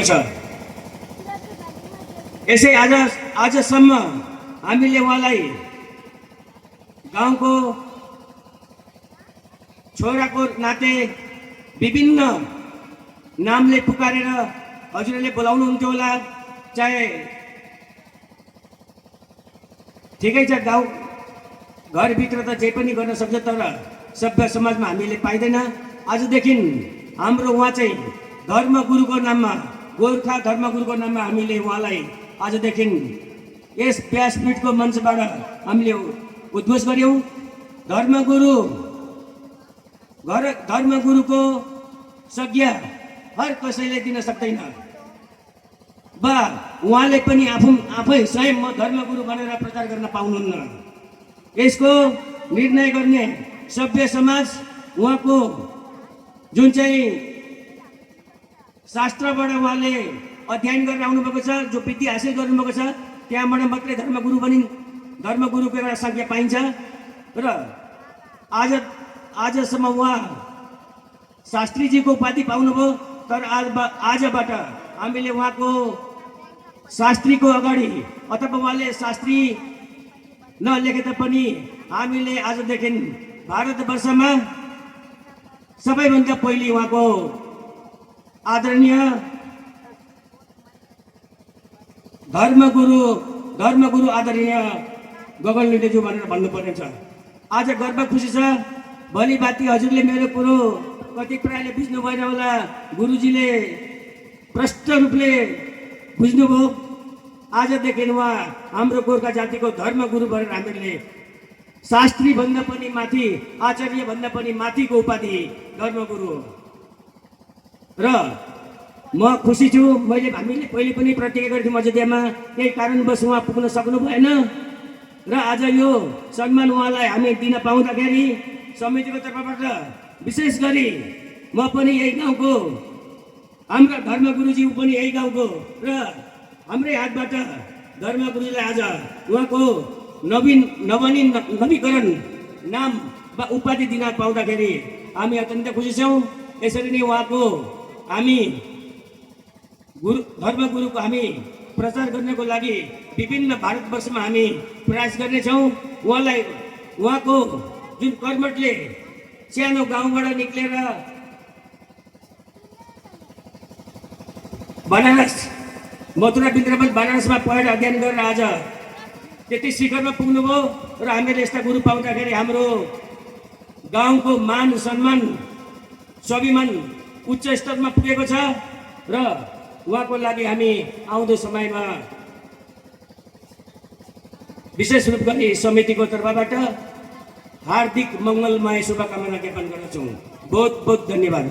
छ। यसै आजसम्म हामीले उहाँलाई गाउँको छोराको नाते विभिन्न नामले पुकारेर हजुरले बोलाउनुहुन्थ्यो होला। चाहे ठिकै छ, गाउँ घरभित्र त जे पनि गर्न सक्छ, तर सभ्य समाजमा हामीले पाइँदैन। आजदेखि हाम्रो उहाँ चाहिँ धर्मगुरुको नाममा, गोर्खा धर्मगुरुको नाममा हामीले उहाँलाई आजदेखि यस व्यासपीठको मञ्चबाट हामीले उद्घोष गर्यौँ। धर्मगुरुको संज्ञा हर कसैले दिन सक्दैन। बा उहाँले पनि आफै स्वयं म धर्मगुरु भनेर प्रचार गर्न पाउनुहुन्न। यसको निर्णय गर्ने सभ्य समाज, उहाँको जुन चाहिँ शास्त्रबाट उहाँले अध्ययन गरेर आउनुभएको छ, जो विद्या हासिल गर्नुभएको छ, त्यहाँबाट मात्रै धर्मगुरुको एउटा संज्ञा पाइन्छ। र आजसम्म उहाँ शास्त्रीजीको उपाधि पाउनुभयो, तर आजबाट हामीले उहाँको शास्त्रीको अगाडि अथवा उहाँले शास्त्री नलेखे तापनि हामीले आजदेखि भारतवर्षमा सबैभन्दा पहिले उहाँको आदरणीय धर्मगुरु आदरणीय गगन लिडेज्यू भनेर भन्नुपर्ने छ। आज गर्व खुसी छ। भोलि बाती हजुरले मेरो कुरो कति प्रायले बुझ्नु भएन होला, गुरुजीले प्रष्ट रूपले बुझ्नुभयो। आजदेखि उहाँ हाम्रो गोर्खा जातिको धर्मगुरु भनेर हामीले शास्त्री भन्दा पनि माथि, आचार्य भन्दा पनि माथिको उपाधि धर्मगुरु। र म खुसी छु। हामीले पहिले पनि प्रतिज्ञा गरेको थियौँ अयोध्यामा, केही कारणवश उहाँ पुग्न सक्नु भएन र आज यो सम्मान उहाँलाई हामी दिन पाउँदाखेरि समितिको तर्फबाट विशेष गरी म पनि यही गाउँको, हाम्रा धर्मगुरुजी पनि यही गाउँको र हाम्रै हातबाट धर्मगुरुजीलाई आज उहाँको नवीकरण नाम वा उपाधि दिन पाउँदाखेरि हामी अत्यन्त खुसी छौँ। यसरी नै उहाँको हामी धर्मगुरुको हामी प्रचार गर्नको लागि विभिन्न भारतवर्षमा हामी प्रयास गर्नेछौँ। उहाँको जुन कर्मठले सानो गाउँबाट निक्लेर बनारस, मथुरा वृन्दावन बनारसमा पढेर अध्ययन गरेर आज त्यति शिखरमा पुग्नुभयो र हामीले यस्ता गुरु पाउँदाखेरि हाम्रो गाउँको मान सम्मान स्वाभिमान उच्च स्तरमा पुगेको छ र उहाँको लागि हामी आउँदो समयमा विशेष रूप गरी समितिको तर्फबाट हार्दिक मङ्गलमय शुभकामना ज्ञापन गर्दछौँ। बहुत बहुत धन्यवाद।